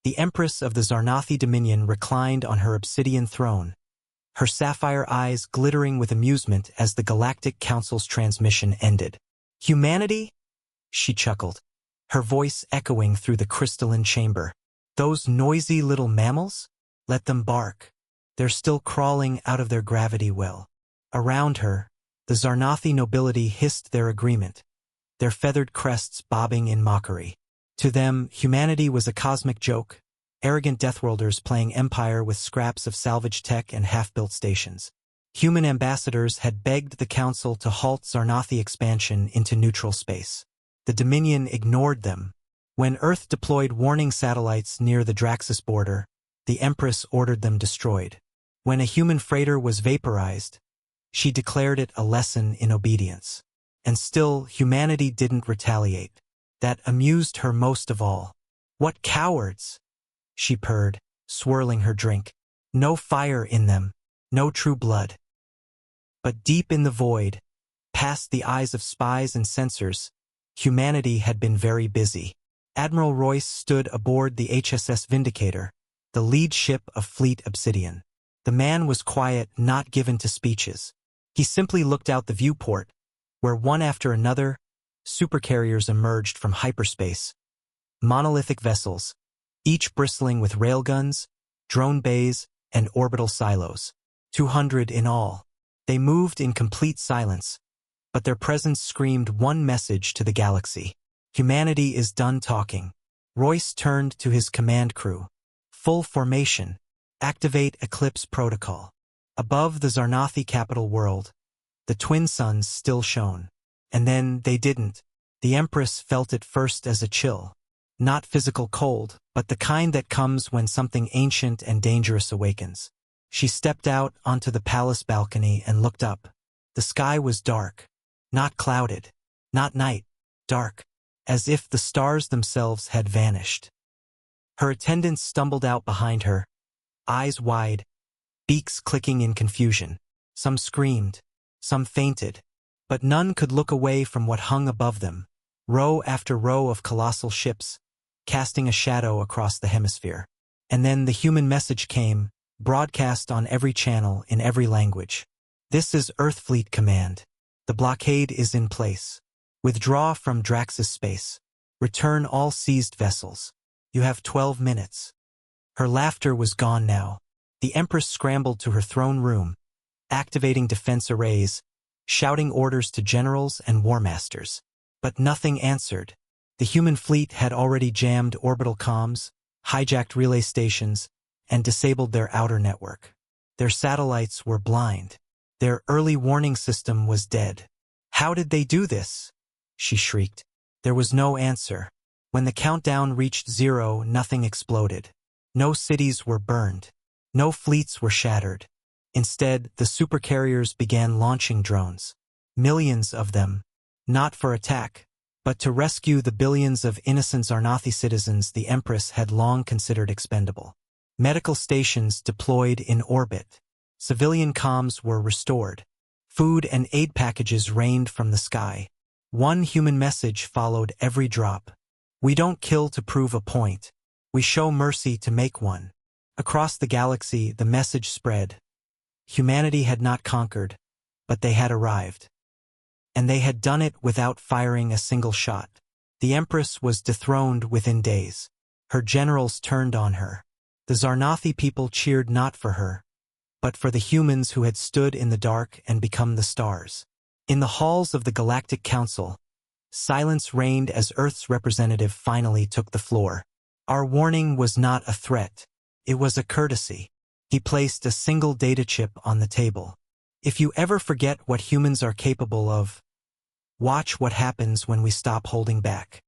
The Empress of the Zarnathi Dominion reclined on her obsidian throne, her sapphire eyes glittering with amusement as the Galactic Council's transmission ended. "Humanity?" she chuckled, her voice echoing through the crystalline chamber. "Those noisy little mammals? Let them bark. They're still crawling out of their gravity well." Around her, the Zarnathi nobility hissed their agreement, their feathered crests bobbing in mockery. To them, humanity was a cosmic joke, arrogant deathworlders playing empire with scraps of salvaged tech and half-built stations. Human ambassadors had begged the Council to halt Zarnathi expansion into neutral space. The Dominion ignored them. When Earth deployed warning satellites near the Draxus border, the Empress ordered them destroyed. When a human freighter was vaporized, she declared it a lesson in obedience. And still, humanity didn't retaliate. That amused her most of all. "What cowards!" she purred, swirling her drink. "No fire in them, no true blood." But deep in the void, past the eyes of spies and censors, humanity had been very busy. Admiral Royce stood aboard the HSS Vindicator, the lead ship of Fleet Obsidian. The man was quiet, not given to speeches. He simply looked out the viewport, where one after another, supercarriers emerged from hyperspace. Monolithic vessels, each bristling with railguns, drone bays, and orbital silos. 200 in all. They moved in complete silence, but their presence screamed one message to the galaxy. Humanity is done talking. Royce turned to his command crew. "Full formation. Activate Eclipse Protocol." Above the Zarnathi capital world, the twin suns still shone. And then they didn't. The Empress felt it first as a chill. Not physical cold, but the kind that comes when something ancient and dangerous awakens. She stepped out onto the palace balcony and looked up. The sky was dark. Not clouded. Not night. Dark. As if the stars themselves had vanished. Her attendants stumbled out behind her, eyes wide, beaks clicking in confusion. Some screamed. Some fainted. But none could look away from what hung above them, row after row of colossal ships, casting a shadow across the hemisphere. And then the human message came, broadcast on every channel in every language. "This is Earthfleet Command. The blockade is in place. Withdraw from Draxus space. Return all seized vessels. You have 12 minutes. Her laughter was gone now. The Empress scrambled to her throne room, activating defense arrays, shouting orders to generals and war masters. But nothing answered. The human fleet had already jammed orbital comms, hijacked relay stations, and disabled their outer network. Their satellites were blind. Their early warning system was dead. "How did they do this?" she shrieked. There was no answer. When the countdown reached 0, nothing exploded. No cities were burned. No fleets were shattered. Instead, the supercarriers began launching drones. Millions of them, not for attack, but to rescue the billions of innocent Zarnathi citizens the Empress had long considered expendable. Medical stations deployed in orbit. Civilian comms were restored. Food and aid packages rained from the sky. One human message followed every drop. "We don't kill to prove a point. We show mercy to make one." Across the galaxy, the message spread. Humanity had not conquered, but they had arrived. And they had done it without firing a single shot. The Empress was dethroned within days. Her generals turned on her. The Zarnathi people cheered not for her, but for the humans who had stood in the dark and become the stars. In the halls of the Galactic Council, silence reigned as Earth's representative finally took the floor. "Our warning was not a threat. It was a courtesy." He placed a single data chip on the table. "If you ever forget what humans are capable of, watch what happens when we stop holding back."